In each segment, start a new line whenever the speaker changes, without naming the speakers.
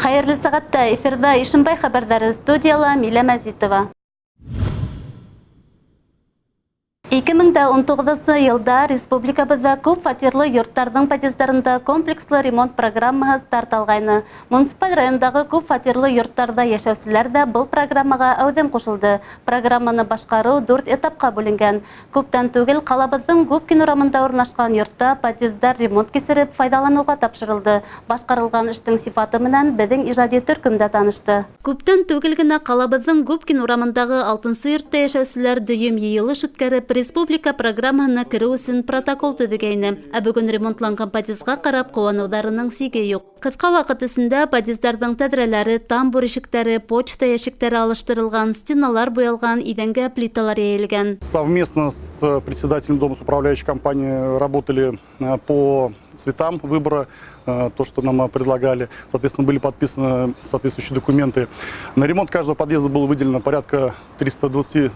Хайырлы сағатта эфирда Ишимбай хабардары студияла Милә Мәзитова. 2019 елда республикабызда күп фатирлы йорттардың подъездарында комплекслы ремонт программасы старт алғайны. Муниципаль райондагы күп фатирлы йорттарда яшәүчеләр дә был программага әүдем кушылды. Программаны башкару 4 этапка бүленгән. Күптән түгел калабыздың Губкин урамында урнашкан йортта подъездар ремонт кисереп файдалануга тапшырылды. Башкарылган эштең сифаты менән безнең иҗади төркемдә танышты. Күптән түгел генә калабыздың Губкин урамындагы 6-нчы йортта яшәүчеләр дөйем йыелыш үткәреп республика программаһына керү өчен протокол төзегәйне. Ә бүген ремонтланган подъездга карап куанударының сиге юк. Кыска вакыт эчендә подъездардың тәдрәләре, тамбур ишекләре, почта ящикләре алыштырылган, стеналар буялган, идәнгә плиталар яелгән.
Совместно с председателем дома с управляющей компанией работали по цветам выбора, то, что нам предлагали. Соответственно, были подписаны соответствующие документы. На ремонт каждого подъезда было выделено порядка 320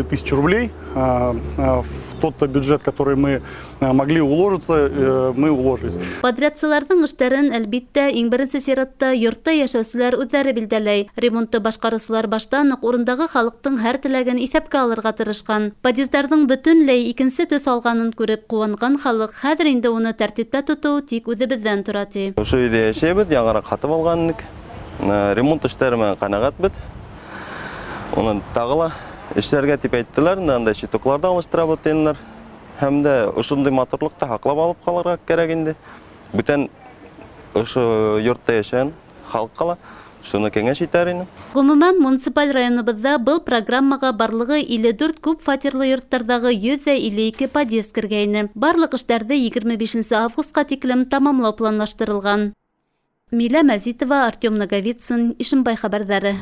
тысяч рублей. В тот бюджет, который мы могли уложиться, мы уложились.
Подрядчыларның эшләрен әлбиттә иң беренче сиратта йортта яшәүчеләр үзләре билдәләй. Ремонтты башкаручылар баштан ук урындагы халыктың һәр теләген исәпкә алырга тырышкан. Подъездардың бөтенләй икенче төс алганын күреп куанган халык хәзер инде уны тәртиптә тоту тик үзебездән тора ди.
Ошо үйдө яшәйбез, яңара катып алганбыз. Ремонт эшләренә канагатбыз. Онан тагыла эшләргә дип әйттеләр, анда щитокларда алыштырабыз диләр. Һәм дә ошондый матурлыкта хаклап алып калырга кирәк инде. Бүтән ошо йортта яшәгән халык кала. Шуны кеңеш итәр инде.
Гомумән, муниципаль районыбызда был программага барлыгы 54 күп фатирлы йорттардагы 152 подъезд кергәйне. Барлык эшләрде 25 августка тиклем тамамлау планлаштырылган. Милә Мәзитова, Артем Наговицын, Ишимбай хабардары.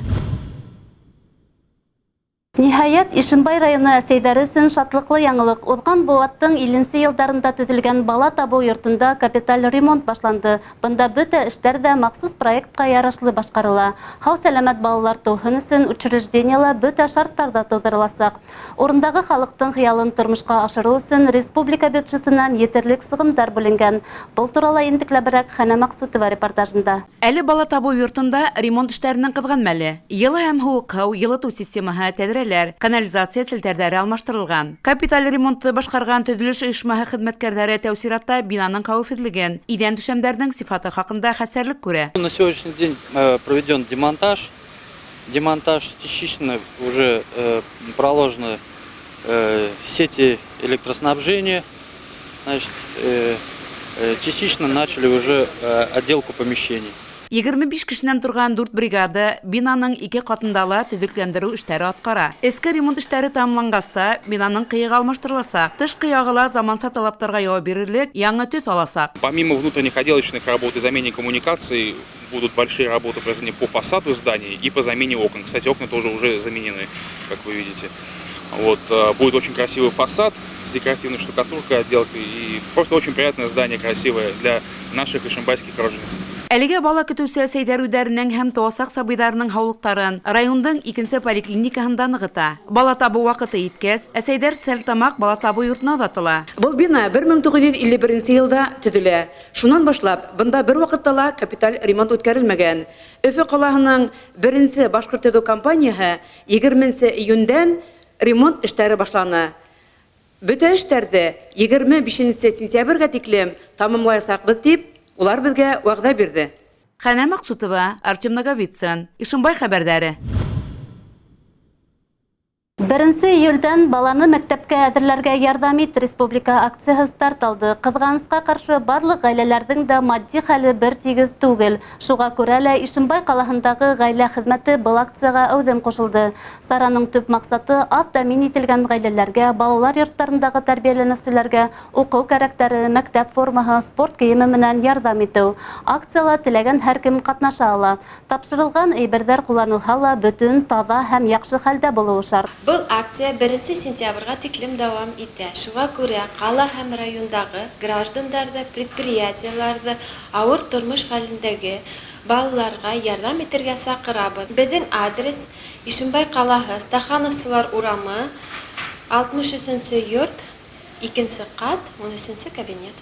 Ниһаят, Ишимбай районы әсәйдәре өчен шатлыклы яңалык. Узган быаттың 50 елдарында төзелгән бала табу йортында капиталь ремонт башланды. Бында бөтә эшләр дә махсус проектка ярашлы башкарыла. Һау-сәламәт балалар тууһын өчен учреждениелар бөтә шарттарда тудырылачак. Урындагы халыктың хыялын тормышка ашыру өчен республика бюджетыннан етерлек сыгымдар бүленгән. Бул туралы интекләбрәк Хәнә Максутова репортажында.
Әле бала табу йортында ремонт эшләренең кызган мәле. Йылы һәм һуык йылыту системаһы канализация селтәрдәре алмаштырылган. Капиталь ремонтты башкарган төзелеш оешмаһы хезмәткәрләре тәүсиратта бинаның хәвефлеген, идән түшәмнәрнең сифаты хакында хәстәрлек күрә.
На сегодняшний день проведен демонтаж. Демонтаж частично уже проложены сети электроснабжения. Значит, частично начали уже отделку помещений.
25 кешенән торган 4 бригада бинаның 2 катындала төзекләндерү эшләре аткара. Эске ремонт эшләре тамамлангаста бинаның кыйыгы алмаштырылса, тышкы ягыла заманса талаптарга ял бирерлек, яңа төс аласак.
Помимо внутренних отделочных работ и замене коммуникаций, будут большие работы по фасаду здания и по замене окон. Кстати, окна тоже уже заменены, как вы видите. Вот, будет очень красивый фасад с декоративной штукатуркой, отделкой, и просто очень приятное здание, красивое для наших ишимбайских рожениц.
Әлегә бала көтүсе әсәйдәр үдәренең һәм туасак сабыйдарының һаулыктарын райондың 2нче поликлиникаһында ныгыта. Бала табу вакыты иткәс, әсәйдәр Сәлтамак бала табу йортына озатыла. Был бина 1951 елда төзелә. Шуннан башлап, бында бер вакытта ла капиталь ремонт үткәрелмәгән. Өфе калаһының 1нче башкорт төзү компанияһы 20 июньдән ремонт эшләре башлана. Бөтә эшләрдә 25 сентябрьгә тиклем тамамлаячакбыз дип улар безгә вәгъдә бирде. Хәнә Максутова, Артем Наговицын, Ишимбай хәбәрдәре.
1 июльдән баланы мәктәпкә әзерләргә ярдәм ит республика акциясы старт алды. Кызганычка каршы барлык гаиләләрнең дә матди хәле бер тигез түгел. Шуңа күрә лә Ишимбай калаһындагы гаилә хезмәте был акцияга әүдем кушылды. Сараның төп максаты ат тәэмин ителгән гаиләләргә, балалар йортларындагы тәрбияләнүчеләргә уку кәрәкләре, мәктәп формаһы, спорт киеме менән ярдәм итү. Акцияда теләгән һәркем катнаша ала. Тапшырылган әйберләр кулланылса ла бөтен, таза һәм яхшы хәлдә булуы шарт.
Бұл акция 1 сентябрьга тиклем дәвам итә. Шуңа күрә кала һәм райондагы граждандарды, предприятиеләрне авыр тормыш хәлендәге балаларга ярдәм итәргә сакырабыз. Безнең адрес Ишимбай калаһы, Стахановсылар урамы, 63-нче йорт, 2нче кат, 13-нче кабинет.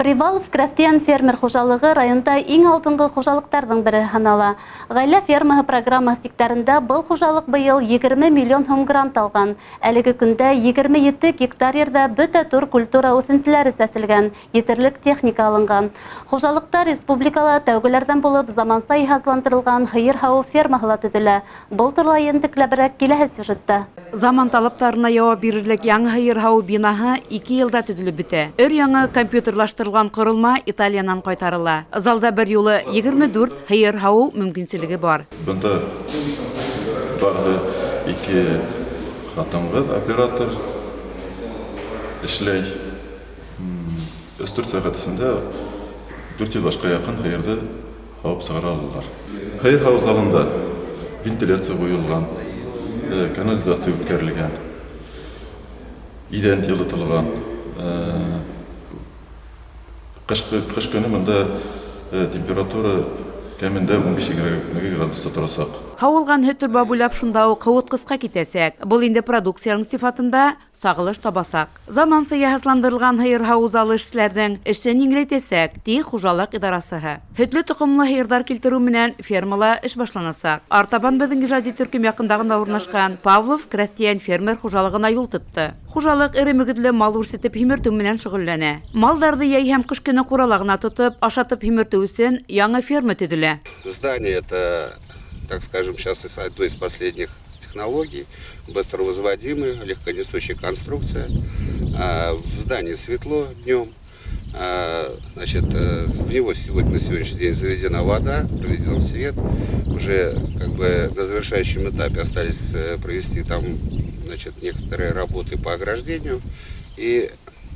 Привалов крәфтиян фермер хужалығы районда иң алдыңғы хужалықтардың бірі һанала. Ғаилә фермаһы программа сектарында был хужалык быйыл 20 миллион һум грант алган. Әлеге көндә 27 гектар ердә бөтә тур культура үсентеләре сәселгән, етерлек техника алынган. Хужалыкта республикала тәүгеләрдән булып заманса иһазландырылган һыйыр һавы фермаһы төзелә. Был турылай ентекләбрәк киләһе сюжетта.
Заман талаптарына яуап бирерлек яңы һыйыр һавы бинаһы 2 елда төзелеп бетә. Өр-яңы компьютерлаштырылган корылма Италиянан кайтарыла. Залда бер юлы 24 һыйыр һаву мөмкинчелеге бар.
Бында барды 2 хатынғы оператор эшләй. 3-4 сәгать эчендә 4 башка якын һыйырды һавып сыгара алалар. Һыйыр һаву залында вентиляция куелган, канализация үткәрелгән, идән йылытылган. Кыш көне монда температура кәмендә 15-20 градуста торачак.
Һавылган һөт буйлап шунда ук кыска китәсәк. Был инде продукцияның сифатында сагылыш табасак. Заманса яһазландырылган һыйыр һаву залы эшләрдән эшчән иңләтәсәк, ди хуҗалык идарасыһы. Һөтле тукымлы һыйырдар килтерү менән фермала эш башланасак. Артабан безнең иҗади төркем якындагында урнашкан Павлов крәфтиян фермер хуҗалыгына юл тотты. Хуҗалык ире мөгедле мал үрсетеп һимертү менән шөгыльләнә. Малдарды яй һәм кыш көне куралагына тотып, ашатып һимертү өчен яңа ферма төзелә.
Здание это, так скажем, сейчас одно из последних технологий, быстро возводимая, легконесущая конструкция. В здании светло днем, значит, в него сегодня, на сегодняшний день заведена вода, проведен свет. Уже как бы на завершающем этапе остались провести там, значит, некоторые работы по ограждению, и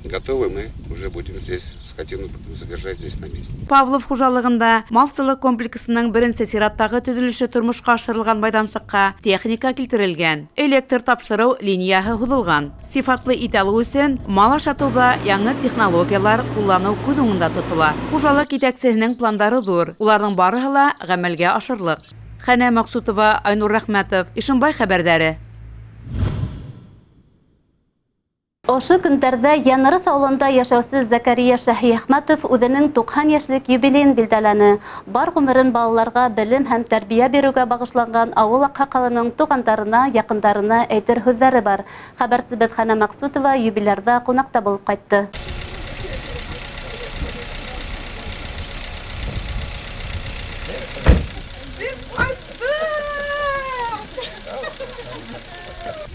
готовы мы уже будем здесь скотину содержать здесь на месте.
Павлов хуҗалыгында малчылык комплексының беренче сираттагы төзелеше тормышка ашырылган майдансыкка техника килтерелгән. Электр тапшыру линияһы һузылган. Сифатлы ит алу өчен мал ашатуда яңа технологиялар куллану күз уңында тотыла. Хуҗалык итәкчесенең пландары зур. Уларның барыһы ла гамәлгә ашырлык. Хәнә Максутова, Айнур Рәхмәтов, Ишембай хәбәрләре.
Ошы көндәрдә Янырыth авылында яшәүче Закария Шәһиәхмәтов үзенең 90 яшьлек юбилеен билдәләне. Бар гомерен балаларга белем һәм тәрбия бирүгә багышланган авыл аксакалының тугандарына, якындарына әйтер һүзләре бар. Хәбәрсебез Хәнә Максутова юбилярда кунакта булып кайтты.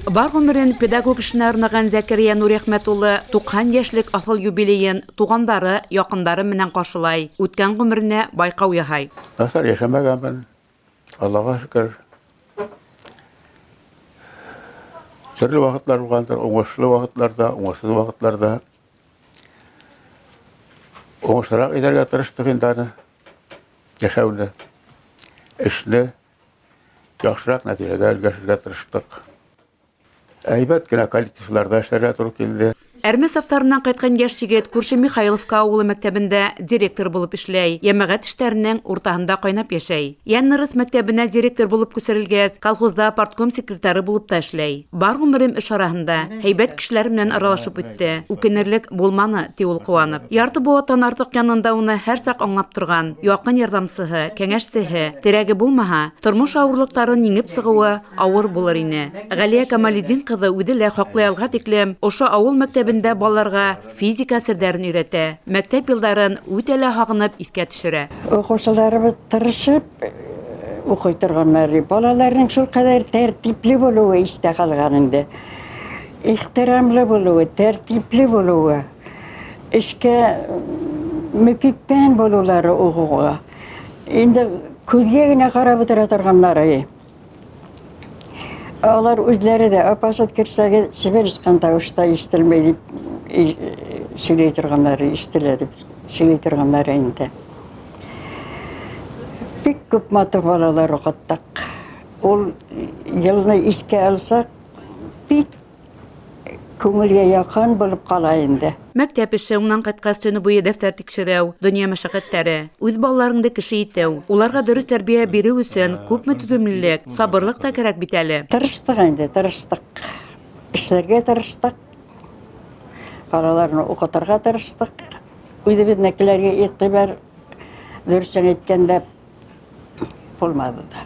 Бар гомерен педагог эшенә арнаган Закария Нурәхмәт улы 90 яшьлек асыл юбилеен тугандары, якындары менән каршылай. Үткән гомеренә байкау яһай.
Насар яшәмәгәнмен. Аллаһка шөкер. Төрле вакытлар булгандыр, уңышлы вакытларда, уңышсыз вакытларда. Уңышлырак итәргә тырыштык инде аны. Яшәүне, эшне яхшырак нәтиҗәгә өлгәшергә тырыштык. Әйбәт кенә коллективларда эшләргә туры килде.
Әрмәс авторынан кайткан яшь җегет күрше Михайловка авылы мәктәбендә директор булып эшләй. Ямәгать эшләренең уртаһында кайнап яшәй. Янырыth мәктәбенә директор булып күсерелгәс, колхозда партком секретары булып та эшләй. Бар гомерем эш араһында һәйбәт кешеләр белән аралашып үтте. Үкенерлек булманы, ди ул куанып. Ярты буаттан артык янында уны һәр сак аңлап торган, якын ярдәмчесе, кәңәшчесе, терәге булмаһа, тормыш авырлыкларын еңеп сыгуы авыр булыр ине. Галия Камалидин кызы үзе лә хаклый алга тиклем ошо авыл мәктәбендә балаларга физика серләрен өйрәтә. Мәктәп елларын үтә лә һагынып искә төшерә.
Укучыларыбыз тырышып укый торганнар. Балаларның шул кадәр тәртипле булуы истә калган инде. Ихтирамлы булуы, тәртипле булуы, эшкә мөкиббән булулары укуга. Инде күзгә генә карап тора торганнары. Алар үзләре дә апасат кирсәге сибелскан тавышта ишетелмәй дип сөйләй торганнары, ишетелә дип сөйләй торганнары инде. Бик күп матур балалар укыттык. Ул елны искә алсак, бик күңелгә якын булып кала инде.
Мәктәп эше уннан кайткан сөне буе дәфтәр тикшерү, дөнья мәшәкатьләре, үз балаларыңды кеше итү, уларга дөрес тәрбия бирү өчен күпме түземлелек, сабырлык та кирәк бит әле.
Тырыштык инде, тырыштык. Эшләргә тырыштык. Балаларны укытырга тырыштык. Үзебезнекеләргә игътибар дөресен әйткәндә булмады да.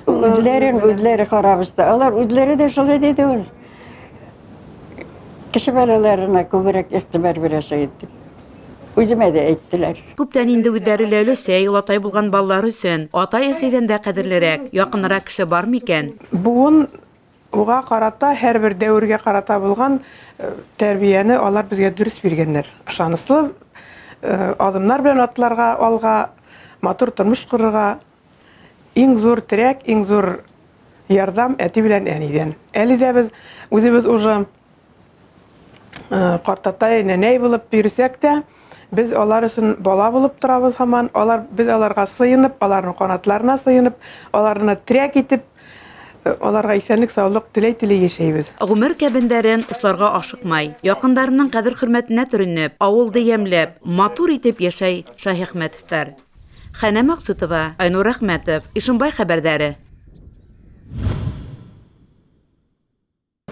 Үзләре карабыз да. Алар үзләре дә шулай диде ул. Кеше балаларына күбрәк игътибар бирәсәк дип. Үземә дә әйттеләр.
Күптән инде үҙҙәре лә өләсәй, олатай булган балалар өсөн атай-әсәйҙән дә ҡәҙерлерәк, яҡыныраҡ кеше бар микән?
Буын уға ҡарата, һәр бер дәүергә ҡарата булған тәрбиәне алар беҙгә дөрөс биргәннәр. Ышаныслы аҙымдар белән атларға, алға, матур тормош ҡорорға, иң зур терәк, иң зур ярҙам әти белән әнейҙән. Әле дә беҙ үҙебеҙ уже ҡартатай, нәнәй булып бирсәк тә, без алар өсөн бала булып торабыз һаман. Без аларға сыйынып, аларның ҡанатларына сыйынып, аларны терәк итеп, аларға исәнлек, саулык теләй-теләй йәшәйбез.
Ғүмер кәбендәрен усларға ашыҡмай, яҡындарының ҡәҙер-хөрмәтенә төрөнөп, ауылды йәмләп, матур итеп йәшәй Шәйхәхмәтовтар. Хәнә Мәҡсүтова, Айнур Әхмәтов, Ишембай хәбәрҙәре.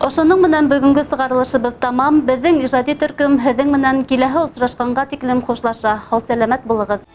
Ошоның менән бөгөнгө сығарылышыбыҙ тамам. Беҙҙең ижади төркөм һеҙҙең менән киләһе осрашҡанға тиклем хушлаша. Һау сәләмәт булығыҙ.